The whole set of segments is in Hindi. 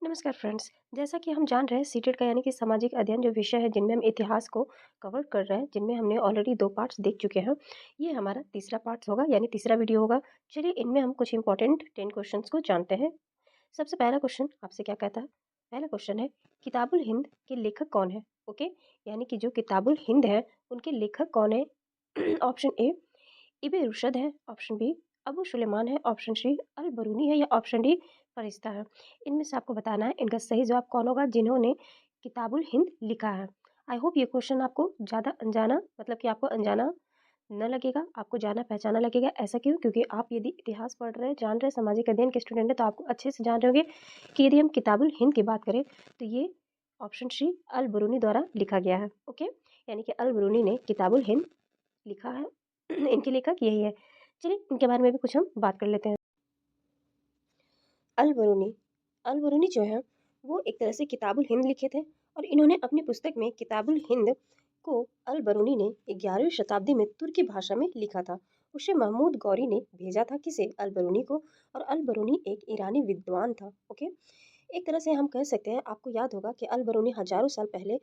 नमस्कार फ्रेंड्स। जैसा कि हम जान रहे हैं सीटेट का यानी कि सामाजिक अध्ययन जो विषय है जिनमें हम इतिहास को कवर कर रहे हैं, जिनमें हमने ऑलरेडी 2 पार्ट्स देख चुके हैं। ये हमारा तीसरा पार्ट्स होगा यानी तीसरा वीडियो होगा। चलिए इनमें हम कुछ इंपॉर्टेंट 10 क्वेश्चंस को जानते हैं। सबसे पहला क्वेश्चन आपसे क्या कहता है? पहला क्वेश्चन है किताबुल हिंद के लेखक कौन है? ओके, यानी कि जो किताबुल हिंद है उनके लेखक कौन है? ऑप्शन ए इबे रुशद है, ऑप्शन बी अबू सुलेमान है, ऑप्शन सी अल बरूनी है या ऑप्शन डी फरिश्ता है। इनमें से आपको बताना है इनका सही जवाब कौन होगा जिन्होंने किताबुल हिंद लिखा है। आई होप ये क्वेश्चन आपको ज़्यादा अनजाना मतलब कि आपको अनजाना न लगेगा, आपको जाना पहचाना लगेगा। ऐसा क्यों? क्योंकि आप यदि इतिहास पढ़ रहे हैं, जान रहे हैं, सामाजिक अध्ययन के स्टूडेंट हैं तो आपको अच्छे से जान रहे होंगे कि यदि हम किताबुल हिंद की बात करें तो ये ऑप्शन सी अल बरूनी द्वारा लिखा गया है। ओके, यानी कि अल बरूनी ने किताबुल हिंद लिखा है। इनके लेखक यही है। चलिए इनके बारे में भी कुछ हम बात कर लेते हैं। अल बरूनी अल बरूनी जो है वो एक तरह से किताबुल हिंद लिखे थे और इन्होंने अपनी पुस्तक में किताबुल हिंद को अल बरूनी ने 11वीं शताब्दी में तुर्की भाषा में लिखा था। उसे महमूद गौरी ने भेजा था किसे? अल बरूनी को। और अल बरूनी एक ईरानी विद्वान था। ओके, एक तरह से हम कह सकते हैं, आपको याद होगा कि अल बरूनी हजारों साल पहले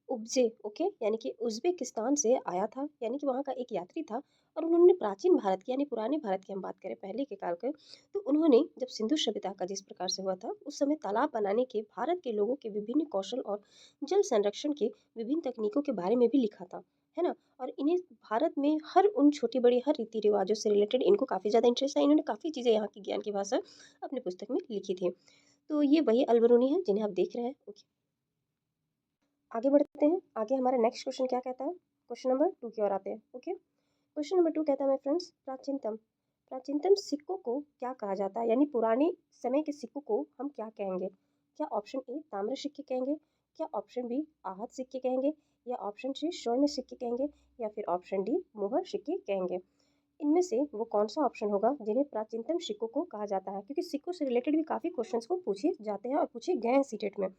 उपजे ओके यानी कि उज़्बेकिस्तान से आया था, यानी कि वहाँ का एक यात्री था। और उन्होंने प्राचीन भारत की यानी पुराने भारत की हम बात करें पहले के काल के, तो उन्होंने जब सिंधु सभ्यता का जिस प्रकार से हुआ था उस समय तालाब बनाने के भारत के लोगों के विभिन्न कौशल और जल संरक्षण के विभिन्न तकनीकों के बारे में भी लिखा था, है ना। और इन्हें भारत में हर उन छोटी बड़ी हर रीति रिवाजों से रिलेटेड इनको काफ़ी ज़्यादा इंटरेस्ट था। इन्होंने काफ़ी चीज़ें यहाँ की ज्ञान की भाषा अपनी पुस्तक में लिखी थी। तो ये वही अलबरूनी है जिन्हें आप देख रहे हैं। ओके, आगे बढ़ते हैं। आगे हमारा नेक्स्ट क्वेश्चन क्या कहता है? क्वेश्चन नंबर 2 की ओर आते हैं। ओके, क्वेश्चन नंबर 2 कहता है, माय फ्रेंड्स, प्राचीनतम प्राचीनतम सिक्कों को क्या कहा जाता है? यानी पुराने समय के सिक्कों को हम क्या कहेंगे? क्या ऑप्शन ए ताम्र सिक्के कहेंगे, क्या ऑप्शन बी आहत सिक्के कहेंगे, या ऑप्शन सी स्वर्ण सिक्के कहेंगे, या फिर ऑप्शन डी मुहर सिक्के कहेंगे? इनमें से वो कौन सा ऑप्शन होगा जिन्हें प्राचीनतम सिक्कों को कहा जाता है? क्योंकि सिक्कों से रिलेटेड भी काफ़ी क्वेश्चंस को पूछे जाते हैं और पूछे गए हैं सीटेट में,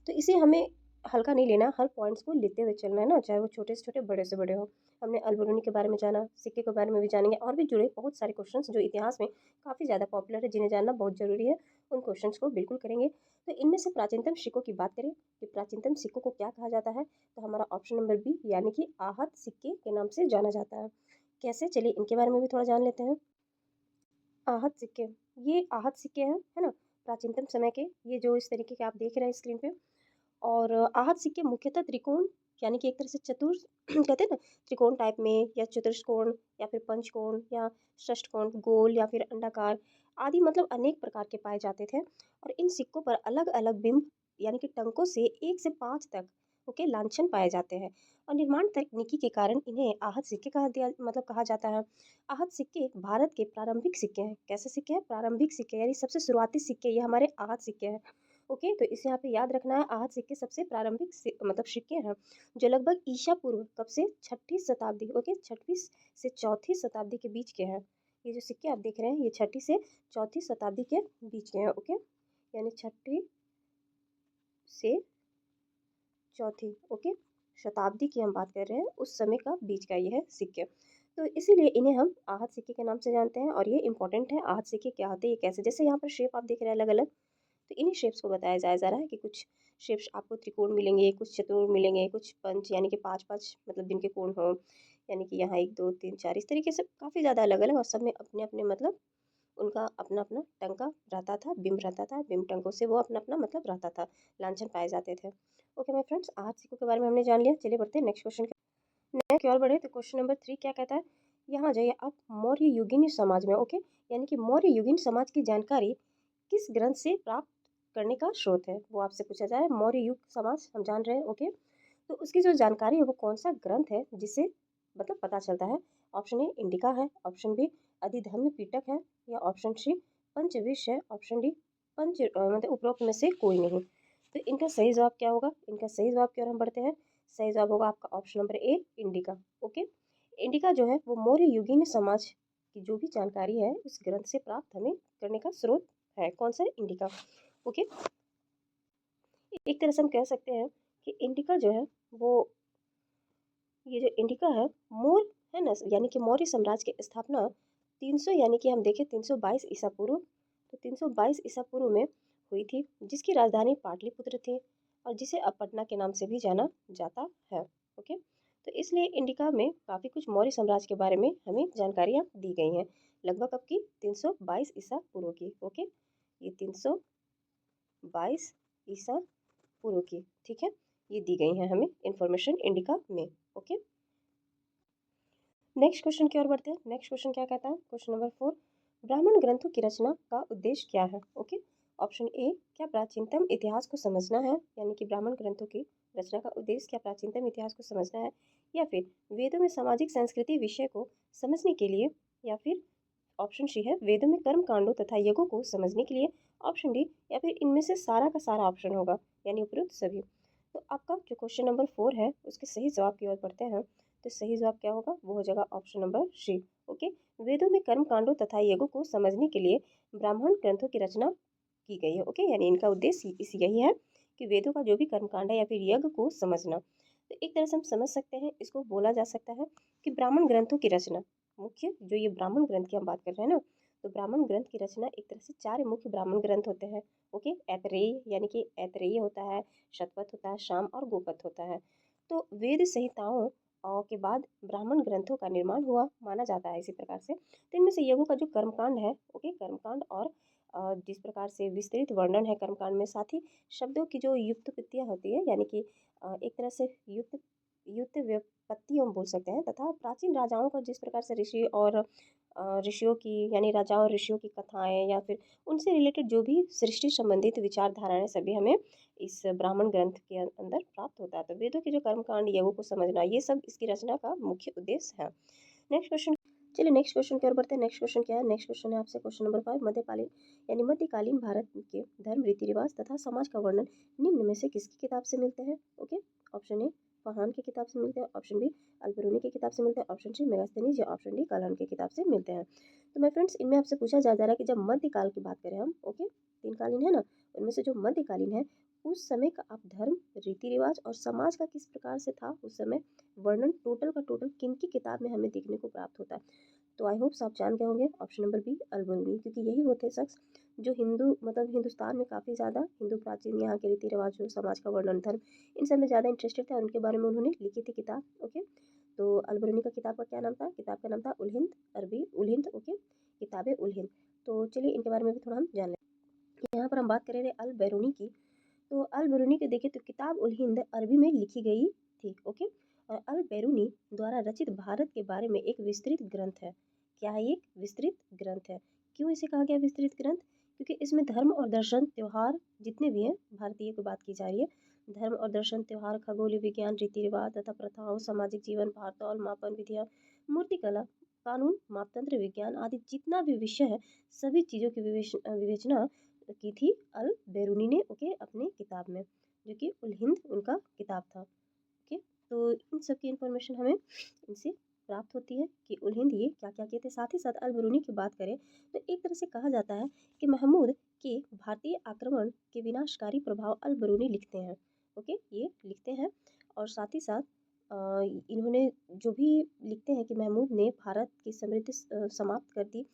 तो इसे हमें हल्का नहीं लेना, हर पॉइंट्स को लेते हुए चलना है ना, चाहे वो छोटे से छोटे बड़े से बड़े हो। हमने अलबरूनी के बारे में जाना, सिक्के के बारे में भी जानेंगे और भी जुड़े बहुत सारे क्वेश्चंस जो इतिहास में काफ़ी ज़्यादा पॉपुलर है, जिन्हें जानना बहुत ज़रूरी है। उन क्वेश्चंस को बिल्कुल करेंगे। तो इनमें से प्राचीनतम सिक्कों की बात करें कि प्राचीनतम सिक्कों को क्या कहा जाता है, तो हमारा ऑप्शन नंबर बी यानी कि आहत सिक्के के नाम से जाना जाता है। कैसे? चलिए इनके बारे में भी थोड़ा जान लेते हैं। आहत सिक्के, ये आहत सिक्के हैं, है ना, प्राचीनतम समय के। ये जो इस तरीके के आप देख रहे हैं स्क्रीन पे। और आहत सिक्के मुख्यतः त्रिकोण यानी कि एक तरह से चतुर कहते हैं ना, त्रिकोण टाइप में, या चतुष्कोण, या फिर पंचकोण, या षष्ठकोण, गोल या फिर अंडाकार आदि, मतलब अनेक प्रकार के पाए जाते थे। और इन सिक्कों पर अलग अलग बिंब यानी कि टंकों से 1 से 5 तक ओके लांछन पाए जाते हैं। और निर्माण तकनीकी के कारण इन्हें आहत सिक्के कहा दिया मतलब कहा जाता है। आहत सिक्के भारत के प्रारंभिक सिक्के हैं। कैसे सिक्के हैं? प्रारंभिक सिक्के यानी सबसे शुरुआती सिक्के ये हमारे आहत सिक्के हैं। ओके, तो इसे यहाँ पे याद रखना है, आहत सिक्के सबसे प्रारंभिक मतलब सिक्के हैं जो लगभग ईसा पूर्व कब से 6ठी शताब्दी ओके 6वीं से 4थी शताब्दी के बीच के हैं। ये जो सिक्के आप देख रहे हैं ये 6ठी से 4थी शताब्दी के बीच के हैं। ओके, यानी 6ठी से 4थी ओके शताब्दी की हम बात कर रहे हैं, उस समय का बीच का ये है सिक्के। तो इसीलिए इन्हें हम आहत सिक्के के नाम से जानते हैं। और ये इंपॉर्टेंट है, आहत सिक्के क्या होते हैं, ये कैसे, जैसे यहाँ पर शेप आप देख रहे हैं अलग अलग, तो इन्हीं शेप्स को बताया जाया जा रहा है कि कुछ शेप्स आपको त्रिकोण मिलेंगे, कुछ चतुर मिलेंगे, कुछ पंच यानी कि 5-5 मतलब जिनके कोण हो, यानी कि यहाँ 1 2 3 4 इस तरीके से काफ़ी ज़्यादा अलग अलग, और सब में अपने अपने मतलब उनका अपना अपना टंका रहता था, बिंब रहता था, बिंब टंकों से वो अपना अपना मतलब रहता था, लांछन पाए जाते थे। ओके माय फ्रेंड्स, आज सिक्कों के बारे में हमने जान लिया। चलिए बढ़ते हैं नेक्स्ट क्वेश्चन नेक्स्ट की ओर बढ़े। तो क्वेश्चन नंबर 3 क्या कहता है? यहाँ आ जाइए आप। मौर्य युगीन समाज में ओके, यानी कि मौर्य युगीन समाज की जानकारी किस ग्रंथ से प्राप्त करने का स्रोत है, वो आपसे पूछा जाए। मौर्य युग समाज हम जान रहे हैं। ओके, तो उसकी जो जानकारी है वो कौन सा ग्रंथ है जिससे मतलब पता चलता है? ऑप्शन ए इंडिका है, ऑप्शन बी अधिधर्म पीटक है, या ऑप्शन सी पंचविश है, ऑप्शन डी मतलब उपरोक्त में से कोई नहीं। तो इनका सही जवाब क्या होगा? इनका सही जवाब की ओर हम बढ़ते हैं। सही जवाब होगा आपका option number A indica. Okay, indica जो है वो मौर्य युगीन समाज की जो भी जानकारी है उस ग्रंथ से प्राप्त हमें करने का स्रोत है। कौन सा? इंडिका। ओके, एक तरह से हम कह सकते हैं कि इंडिका जो है वो, ये जो इंडिका है मूल है ना, यानी कि मौर्य साम्राज्य की स्थापना 300 यानी कि हम देखें 322 ईसा पूर्व, तो 322 ईसा पूर्व में हुई थी, जिसकी राजधानी पाटलिपुत्र थी और जिसे अब पटना के नाम से भी जाना जाता है। ओके, तो इसलिए इंडिका में काफ़ी कुछ मौर्य साम्राज्य के बारे में हमें जानकारियाँ दी गई हैं, लगभग अब की 322 ईसा पूर्व की। ओके, ये 322 ईसा पूर्व की, ठीक है, ये दी गई हैं हमें इंफॉर्मेशन इंडिका में। ओके, नेक्स्ट क्वेश्चन की ओर बढ़ते हैं। नेक्स्ट क्वेश्चन क्या कहता है, क्वेश्चन नंबर 4, ब्राह्मण ग्रंथों की रचना का उद्देश्य क्या है। ओके, ऑप्शन ए, क्या प्राचीनतम इतिहास को समझना है, यानी कि ब्राह्मण ग्रंथों की रचना का उद्देश्य क्या प्राचीनतम इतिहास को समझना है, या फिर वेदों में सामाजिक संस्कृति विषय को समझने के लिए, या फिर ऑप्शन सी है वेदों में कर्म कांडों तथा यज्ञों को समझने के लिए, ऑप्शन डी, या फिर इनमें से सारा का सारा ऑप्शन होगा, यानी उपयुक्त सभी। तो आपका जो क्वेश्चन नंबर 4 है उसके सही जवाब की ओर बढ़ते हैं। तो सही जवाब क्या होगा, वो हो जाएगा ऑप्शन नंबर सी। ओके, वेदों में कर्म कांडों तथा यज्ञों को समझने के लिए ब्राह्मण ग्रंथों की रचना की गई है। ओके, यानी इनका उद्देश्य इस यही है कि वेदों का जो भी कर्म कांड है या फिर यज्ञ को समझना। तो एक तरह से हम समझ सकते हैं, इसको बोला जा सकता है कि ब्राह्मण ग्रंथों की रचना, मुख्य जो ये ब्राह्मण ग्रंथ की हम बात कर रहे हैं ना, तो ब्राह्मण ग्रंथ की रचना एक तरह से 4 मुख्य ब्राह्मण ग्रंथ होते हैं। ओके, ऐतरेय यानी कि ऐतरेय होता है, शतपथ होता है, शाम और गोपथ होता है। तो वेद संहिताओं के बाद ब्राह्मण ग्रंथों का निर्माण हुआ माना जाता है इसी प्रकार से। तो इनमें से यज्ञों का जो कर्मकांड है, ओके, कर्मकांड और जिस प्रकार से विस्तृत वर्णन है कर्मकांड में, साथ ही शब्दों की जो व्युत्पत्तियां होती है, यानी कि एक तरह से युक्त युक्त व्युत्पत्ति हम बोल सकते हैं, तथा प्राचीन राजाओं का जिस प्रकार से ऋषि और ऋषियों की, यानी राजाओं और ऋषियों की कथाएं या फिर उनसे रिलेटेड जो भी सृष्टि संबंधित विचारधाराएं, सभी हमें इस ब्राह्मण ग्रंथ के अंदर प्राप्त होता है। तो वेदों के जो कर्मकांड यज्ञों को समझना, ये सब इसकी रचना का मुख्य उद्देश्य है। नेक्स्ट क्वेश्चन, चलिए नेक्स्ट क्वेश्चन की ओर बढ़ते हैं। नेक्स्ट क्वेश्चन क्या है, नेक्स्ट क्वेश्चन है आपसे क्वेश्चन नंबर 5, मध्यकालीन यानी मध्यकालीन भारत के धर्म रीति रिवाज तथा समाज का वर्णन निम्न में से किसकी किताब से मिलते हैं। ओके, ऑप्शन ए, फाहान की किताब से मिलते हैं, ऑप्शन बी, अल्बरूनी की किताब से मिलते हैं, ऑप्शन सी, मेगास्थनीज, या ऑप्शन डी, कालान की किताब से मिलते हैं। तो मैं फ्रेंड्स, इनमें आपसे पूछा जा रहा है कि जब मध्यकाल की बात करें हम, ओके, 3 कालीन है ना, उनमें से जो मध्यकालीन है, उस समय का आप धर्म, रीति रिवाज और समाज का किस प्रकार से था उस समय, वर्णन टोटल का टोटल किन की किताब में हमें देखने को प्राप्त होता है। तो आई होप आप जान गए होंगे ऑप्शन नंबर बी, अल्बरूनी, क्योंकि यही वो थे शख्स जो हिंदू, मतलब हिंदुस्तान में काफ़ी ज़्यादा हिंदू प्राचीन यहाँ के रीति रिवाजों, समाज का वर्णन, धर्म, इन सब में ज़्यादा इंटरेस्टेड थे और उनके बारे में उन्होंने लिखी थी किताब। ओके, तो अल्बरूनी का किताब का क्या नाम था, किताब का नाम था उल हिंद, अरबी उल हिंद। ओके, किताब उल हिंद। तो चलिए इनके बारे में भी थोड़ा हम जान लें। यहाँ पर हम बात करें अल बैरूनी की, तो अल बैरूनी के देखें तो किताब उल हिंद अरबी में लिखी गई थी। ओके, और अल बैरूनी द्वारा रचित भारत के बारे में एक विस्तृत ग्रंथ है। क्या है, ये एक विस्तृत ग्रंथ है। क्यों इसे कहा गया विस्तृत ग्रंथ, क्योंकि इसमें धर्म और दर्शन, त्योहार जितने भी हैं, भारतीय की बात की जा रही है, धर्म और दर्शन, त्योहार, खगोलीय विज्ञान, रीति रिवाज तथा प्रथाओं, सामाजिक जीवन, भारतौल, मापन विधियाँ, मूर्तिकला, कानून, मापतंत्र विज्ञान आदि जितना भी विषय है, सभी चीज़ों की विवेचना की थी अल बैरूनी ने, ओके, अपने किताब में, जो कि उल हिंद उनका किताब था। ओके, तो इन सब की इंफॉर्मेशन हमें इनसे प्राप्त होती है कि उल हिंद ये क्या क्या किए थे। साथ ही साथ अल बरूनी की बात करें तो एक तरह से कहा जाता है कि महमूद के भारतीय आक्रमण के विनाशकारी प्रभाव अल बरूनी लिखते हैं। ओके, ये लिखते हैं, और साथ ही साथ इन्होंने जो भी लिखते हैं कि महमूद ने भारत की समृद्धि समाप्त कर दी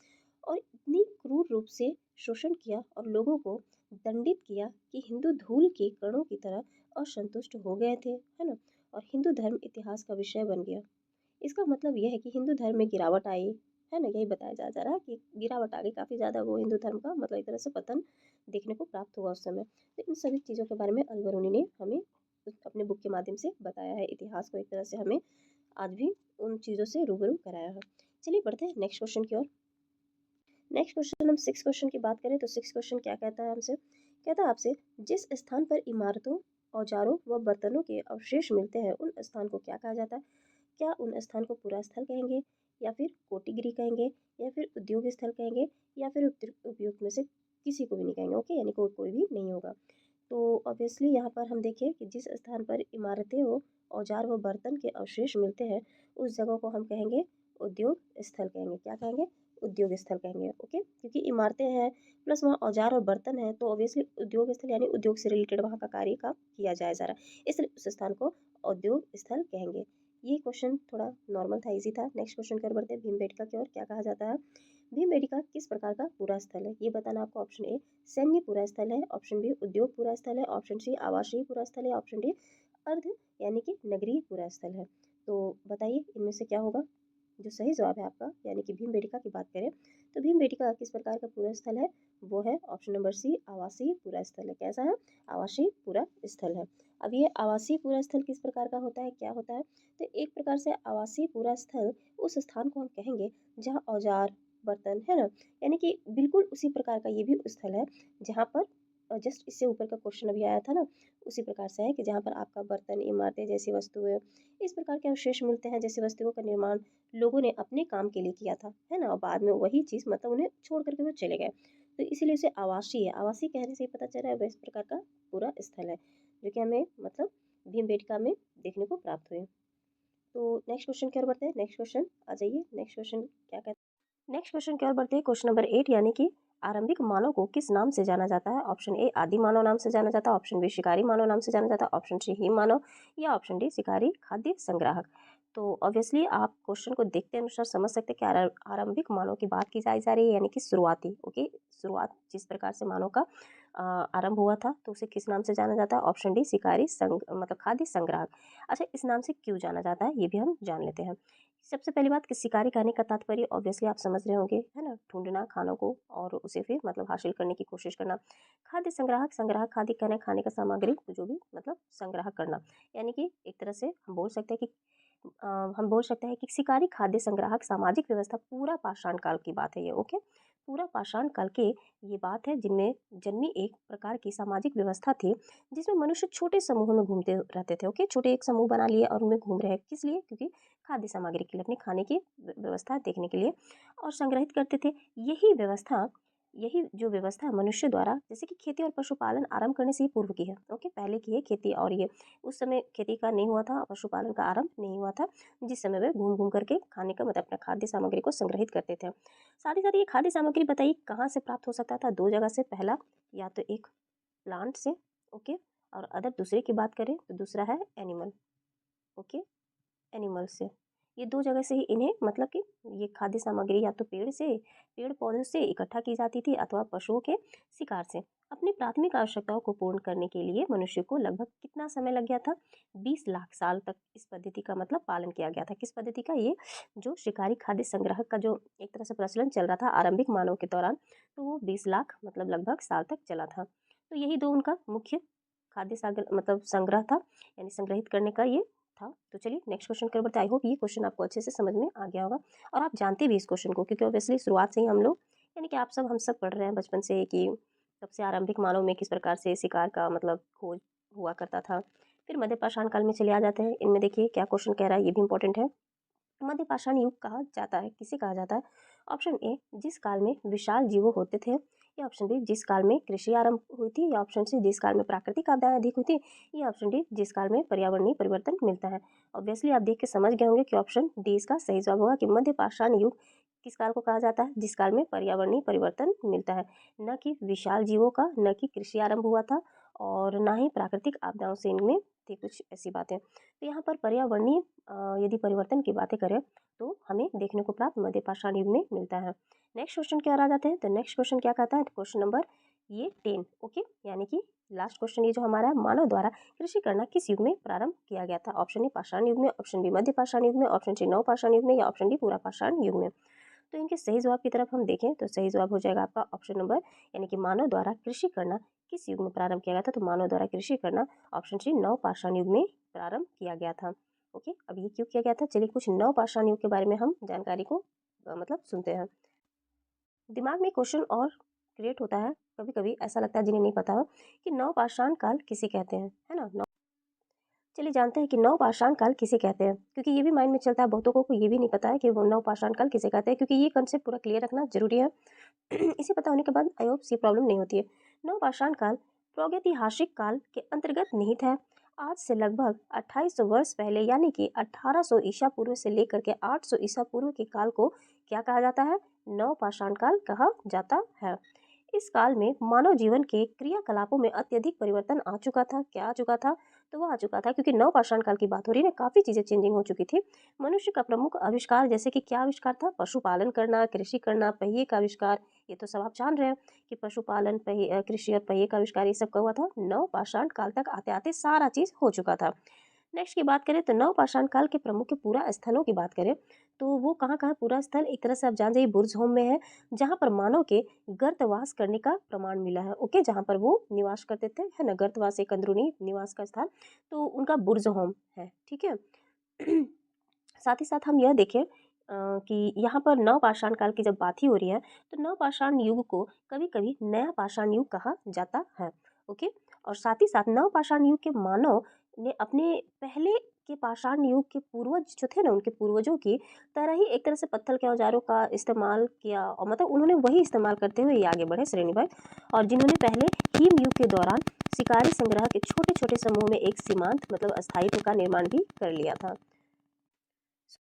और इतनी क्रूर रूप से शोषण किया और लोगों को दंडित किया कि हिंदू धूल के कणों की तरह असंतुष्ट हो गए थे, है ना, और हिंदू धर्म इतिहास का विषय बन गया। इसका मतलब यह है कि हिंदू धर्म में गिरावट आई, है ना, यही बताया जा रहा है कि गिरावट आ गई काफ़ी ज़्यादा, वो हिंदू धर्म का मतलब एक तरह से पतन देखने को प्राप्त हुआ उस समय। तो इन सभी चीज़ों के बारे में अल बरूनी ने हमें अपने बुक के माध्यम से बताया है, इतिहास को एक तरह से हमें आज भी उन चीज़ों से रूबरू कराया है। चलिए बढ़ते हैं नेक्स्ट क्वेश्चन की ओर। नेक्स्ट क्वेश्चन, हम 6 क्वेश्चन की बात करें तो 6 क्वेश्चन क्या कहता है हमसे, कहता है आपसे, जिस स्थान पर इमारतों, औजारों व बर्तनों के अवशेष मिलते हैं उन स्थान को क्या कहा जाता है। क्या उन स्थान को पूरा स्थल कहेंगे, या फिर कोटिगिरी कहेंगे, या फिर उद्योग स्थल कहेंगे, या फिर उपयुक्त में से किसी को भी नहीं कहेंगे। ओके, यानी कोई भी नहीं होगा। तो ऑब्वियसली यहाँ पर हम देखें कि जिस स्थान पर इमारतें हो, औजार व बर्तन के अवशेष मिलते हैं उस जगह को हम कहेंगे उद्योग स्थल कहेंगे। क्या कहेंगे, उद्योग स्थल कहेंगे। ओके, क्योंकि इमारतें हैं प्लस वहाँ औजार और बर्तन है, तो ऑब्वियसली उद्योग स्थल यानी उद्योग से रिलेटेड वहाँ का कार्य का किया जाए जा रहा है, इसलिए उस स्थान को उद्योग स्थल कहेंगे। ये क्वेश्चन थोड़ा नॉर्मल था, इजी था। नेक्स्ट क्वेश्चन कर बढ़ते हैं भीमबेटका की ओर। क्या कहा जाता है, भीमबेटका किस प्रकार का पूरा स्थल है, ये बताना आपको। ऑप्शन ए सैन्य पूरा स्थल है, ऑप्शन बी उद्योग पूरा स्थल है, ऑप्शन सी आवासीय पूरा स्थल है, ऑप्शन डी अर्ध यानी कि नगरीय पूरा स्थल है। तो बताइए इनमें से क्या होगा जो सही जवाब है आपका। यानी कि भीमबेटका की बात करें तो भीमबेटका किस प्रकार का पूरा स्थल है, वो है ऑप्शन नंबर सी आवासीय पूरा स्थल है। कैसा है, आवासीय पूरा स्थल है। अब ये आवासीय पूरा स्थल किस प्रकार का होता है, क्या होता है, तो एक प्रकार से आवासीय पूरा स्थल उस स्थान को हम कहेंगे जहाँ औजार बर्तन है ना, यानी कि बिल्कुल उसी प्रकार का ये भी स्थल है जहाँ पर जस्ट इससे ऊपर का क्वेश्चन अभी आया था ना, उसी प्रकार से है कि जहाँ पर आपका बर्तन इमारतें जैसी वस्तुएं इस प्रकार के अवशेष मिलते हैं, जैसी वस्तुओं का निर्माण लोगों ने अपने काम के लिए किया था, है ना, और बाद में वही चीज़ मतलब उन्हें छोड़ करके वो चले गए, तो इसीलिए उसे आवासीय है। आवासीय कहने से ही पता चल रहा है वह इस प्रकार का पूरा स्थल है जो कि हमें मतलब भीमबेटका में देखने को प्राप्त हुए। तो नेक्स्ट क्वेश्चन की ओर बढ़ते हैं। नेक्स्ट क्वेश्चन आ जाइए, नेक्स्ट क्वेश्चन क्या कहते हैं। नेक्स्ट क्वेश्चन की ओर बढ़ते हैं। क्वेश्चन नंबर 8 यानी कि आरंभिक मानव को किस नाम से जाना जाता है। ऑप्शन ए आदि मानव नाम से जाना जाता है, ऑप्शन बी शिकारी मानव नाम से जाना जाता है, ऑप्शन सी हिम मानव, या ऑप्शन डी शिकारी खाद्य संग्राहक। तो ऑब्वियसली आप क्वेश्चन को देखते अनुसार समझ सकते हैं कि आरंभिक मानव की बात की जा रही है, यानी कि शुरुआती, ओके, शुरुआत जिस प्रकार से मानव का आरंभ हुआ था तो उसे किस नाम से जाना जाता है। ऑप्शन डी शिकारी मतलब खाद्य संग्राहक। अच्छा, इस नाम से क्यों जाना जाता है ये भी हम जान लेते हैं। सबसे पहली बात कि शिकारी कहने का तात्पर्य ऑब्वियसली आप समझ रहे होंगे, है ना, ढूंढना खानों को और उसे फिर मतलब हासिल करने की कोशिश करना। खाद्य संग्राहक, संग्राहक खाद्य कहने खाने का सामग्री जो भी मतलब संग्रह करना, यानी कि एक तरह से हम बोल सकते हैं कि हम बोल सकते हैं कि शिकारी खाद्य संग्राहक सामाजिक व्यवस्था पूरा पाषाण काल की बात है ये, ओके, पूरा पाषाण काल के ये बात है जिनमें जन्मी एक प्रकार की सामाजिक व्यवस्था थी जिसमें मनुष्य छोटे समूहों में घूमते रहते थे, ओके, छोटे एक समूह बना लिए और उनमें घूम रहे हैं, किस लिए, क्योंकि खाद्य सामग्री के लिए, अपने खाने की व्यवस्था देखने के लिए, और संग्रहित करते थे। यही जो व्यवस्था है मनुष्य द्वारा जैसे कि खेती और पशुपालन आरंभ करने से ही पूर्व की है, ओके, पहले की है खेती, और ये उस समय खेती का नहीं हुआ था, पशुपालन का आरंभ नहीं हुआ था, जिस समय वे घूम घूम करके खाने का मतलब अपना खाद्य सामग्री को संग्रहित करते थे। साथ ही साथ ये खाद्य सामग्री बताइए कहाँ से प्राप्त हो सकता था, दो जगह से। पहला या तो एक प्लांट से, ओके, और अदर दूसरे की बात करें तो दूसरा है एनिमल, ओके, एनिमल से। ये दो जगह से ही इन्हें मतलब कि ये खाद्य सामग्री या तो पेड़ पौधों से इकट्ठा की जाती थी अथवा पशुओं के शिकार से। अपनी प्राथमिक आवश्यकताओं को पूर्ण करने के लिए मनुष्य को लगभग कितना समय लग गया था, 20 लाख साल तक इस पद्धति का मतलब पालन किया गया था। किस पद्धति का, ये जो शिकारी खाद्य संग्रह का जो एक तरह से प्रचलन चल रहा था आरंभिक मानव के दौरान, तो वो 20 लाख मतलब लगभग साल तक चला था। तो यही दो उनका मुख्य खाद्य सागर मतलब संग्रह था, यानी संग्रहित करने का ये था। तो चलिए नेक्स्ट क्वेश्चन कर बढ़ते। आई होप ये क्वेश्चन आपको अच्छे से समझ में आ गया होगा और आप जानते भी इस क्वेश्चन को, क्योंकि ऑब्वियसली शुरुआत से ही हम लोग यानी कि हम सब पढ़ रहे हैं बचपन से कि सबसे आरंभिक मानव में किस प्रकार से शिकार का मतलब खोज हुआ करता था। फिर मध्य पाषाण काल में चले आ जाते हैं। इनमें देखिए क्या क्वेश्चन कह रहा है, ये भी इंपॉर्टेंट है। मध्य पाषाण युग कहा जाता है, किसे कहा जाता है। ऑप्शन ए जिस काल में विशाल जीव होते थे, या ऑप्शन बी जिस काल में कृषि आरंभ हुई थी, या ऑप्शन सी जिस काल में प्राकृतिक आपदाएं अधिक हुई थी, या ऑप्शन डी जिस काल में पर्यावरणीय परिवर्तन मिलता है। ऑब्वियसली आप देख के समझ गए होंगे कि ऑप्शन डी इसका सही जवाब होगा कि मध्य पाषाण युग किस काल को कहा जाता है, जिस काल में पर्यावरणीय परिवर्तन मिलता है। न कि विशाल जीवों का, न कि कृषि आरंभ हुआ था, और ना ही प्राकृतिक आपदाओं से इनमें थी कुछ ऐसी बातें। तो यहाँ पर पर्यावरणीय यदि परिवर्तन की बातें करें तो हमें देखने को प्राप्त मध्य पाषाण युग में मिलता है। नेक्स्ट क्वेश्चन की ओर आ जाते हैं। तो नेक्स्ट क्वेश्चन क्या कहता है, क्वेश्चन नंबर ये 10, ओके, यानी कि लास्ट क्वेश्चन ये जो हमारा मानव द्वारा कृषि करना किस युग में प्रारंभ किया गया था। ऑप्शन ए पाषाण युग में, ऑप्शन बी मध्य पाषाण युग में, ऑप्शन सी नव पाषाण युग में, या ऑप्शन डी पूरा पाषाण युग में। तो इनके सही जवाब की तरफ हम देखें तो सही जवाब हो जाएगा आपका ऑप्शन नंबर, यानी कि मानव द्वारा कृषि करना किस युग में प्रारंभ किया गया था। तो मानव द्वारा कृषि करना ऑप्शन सी नव पाषाण युग में प्रारंभ किया गया था। ओके, अब ये क्यों किया गया था, चलिए कुछ नव पाषाण युग के बारे में हम जानकारी को मतलब सुनते हैं। दिमाग में क्वेश्चन और क्रिएट होता है, कभी कभी ऐसा लगता है जिन्हें नहीं पता हो कि नव पाषाण काल किसे कहते हैं, है ना। चलिए जानते हैं कि नव पाषाण काल किसे कहते हैं, क्योंकि ये भी माइंड में चलता है बहुतों को ये भी नहीं पता है कि वो नव पाषाण काल किसे कहते हैं, क्योंकि ये कंसेप्ट पूरा क्लियर रखना जरूरी है। इसे पता होने के बाद आई होप ये प्रॉब्लम नहीं होती है। नव पाषाण काल प्रागैतिहासिक काल के अंतर्गत निहित है। आज से लगभग 2800 वर्ष पहले यानी कि 1800 ईसा पूर्व से लेकर के 800 ईसा पूर्व के काल को क्या कहा जाता है, नव पाषाण काल कहा जाता है। इस काल में मानव जीवन के क्रियाकलापों में अत्यधिक परिवर्तन आ चुका था। क्या आ चुका था? तो वो आ चुका था क्योंकि नवपाषाण काल की बात हो रही है ना, काफ़ी चीज़ें चेंजिंग हो चुकी थी। मनुष्य का प्रमुख आविष्कार जैसे कि क्या आविष्कार था? पशुपालन करना, कृषि करना, पहिए का आविष्कार, ये तो सब आप जान रहे हैं कि पशुपालन, कृषि और पहिए का आविष्कार ये सब कब हुआ था? नवपाषाण काल तक आते-आते सारा चीज़ हो चुका था। नेक्स्ट की बात करें तो नवपाषाण काल के प्रमुख पूरा स्थलों की बात करें तो वो कहाँ-कहाँ पूरा स्थल एक तरह से आप जान जाइए बुर्ज़होम में है, जहाँ पर मानव के गर्तवास करने का प्रमाण मिला है। ओके, जहाँ पर वो निवास करते थे, है ना? गर्तवास एक अंदरूनी निवास का स्थान, तो उनका बुर्ज़होम है, ठीक है? साथ ही साथ हम यह देखें कि यहाँ पर नवपाषाण काल की जब बात ही हो रही है, तो नवपाषाण युग को कभी-कभी नया पाषाण युग कहा जाता है। ओके? और साथ ही साथ नवपाषाण युग के मानव ने अपने पहले के पाषाण युग के पूर्वज जो थे ना, उनके पूर्वजों की तरह ही एक तरह से पत्थर के औजारों का इस्तेमाल किया और मतलब उन्होंने वही इस्तेमाल करते हुए ये आगे बढ़े श्रेणीबद्ध, और जिन्होंने पहले हिम युग के दौरान शिकारी संग्रह के छोटे-छोटे समूह में एक सीमांत मतलब अस्थायित्व का निर्माण भी कर लिया था।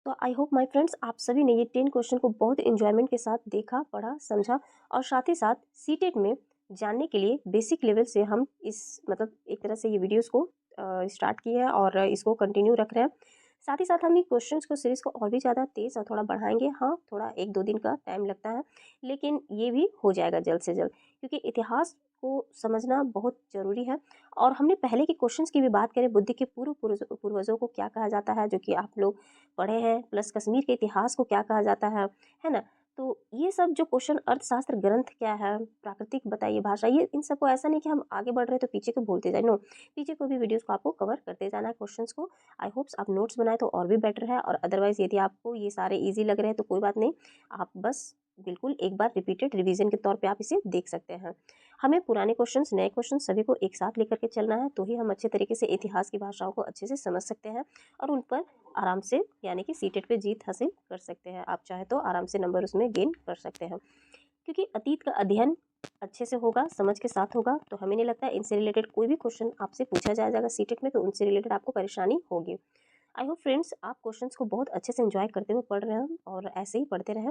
तो आई होप माय फ्रेंड्स आप सभी ने ये 10 क्वेश्चन को बहुत एंजॉयमेंट के साथ देखा, पढ़ा, समझा और साथ ही साथ सीटेट में जानने के लिए बेसिक लेवल से हम इस मतलब एक तरह से ये वीडियोस को स्टार्ट किए हैं और इसको कंटिन्यू रख रहे हैं। साथ ही साथ हम ये क्वेश्चंस को सीरीज़ को और भी ज़्यादा तेज़ और थोड़ा बढ़ाएंगे। हाँ, थोड़ा 1-2 दिन का टाइम लगता है, लेकिन ये भी हो जाएगा जल्द से जल्द क्योंकि इतिहास को समझना बहुत ज़रूरी है। और हमने पहले के क्वेश्चंस की भी बात करें, बुद्ध के पूर्वजों को क्या कहा जाता है, जो कि आप लोग पढ़े हैं, प्लस कश्मीर के इतिहास को क्या कहा जाता है ना? तो ये सब जो क्वेश्चन अर्थशास्त्र ग्रंथ क्या है, प्राकृतिक बताइए भाषा, ये इन सबको ऐसा नहीं कि हम आगे बढ़ रहे हैं तो पीछे को भूलते जाए, नो, पीछे को भी वीडियोस को आपको कवर करते जाना है क्वेश्चंस को। आई होप्स आप नोट्स बनाए तो और भी बेटर है, और अदरवाइज़ यदि आपको ये सारे ईज़ी लग रहे हैं तो कोई बात नहीं, आप बस बिल्कुल एक बार रिपीटेड रिवीजन के तौर पे आप इसे देख सकते हैं। हमें पुराने क्वेश्चंस, नए क्वेश्चंस सभी को एक साथ लेकर के चलना है, तो ही हम अच्छे तरीके से इतिहास की भाषाओं को अच्छे से समझ सकते हैं और उन पर आराम से यानी कि सीटेट पे जीत हासिल कर सकते हैं। आप चाहे तो आराम से नंबर उसमें गेन कर सकते हैं, क्योंकि अतीत का अध्ययन अच्छे से होगा, समझ के साथ होगा, तो हमें नहीं लगता है इनसे रिलेटेड कोई भी क्वेश्चन आपसे पूछा जाएगा सीटेट में तो उनसे रिलेटेड आपको परेशानी होगी। आई होप फ्रेंड्स आप क्वेश्चंस को बहुत अच्छे से एंजॉय करते हुए पढ़ रहे हैं और ऐसे ही पढ़ते रहें।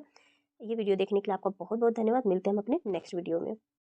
ये वीडियो देखने के लिए आपका बहुत बहुत धन्यवाद। मिलते हैं हम अपने नेक्स्ट वीडियो में।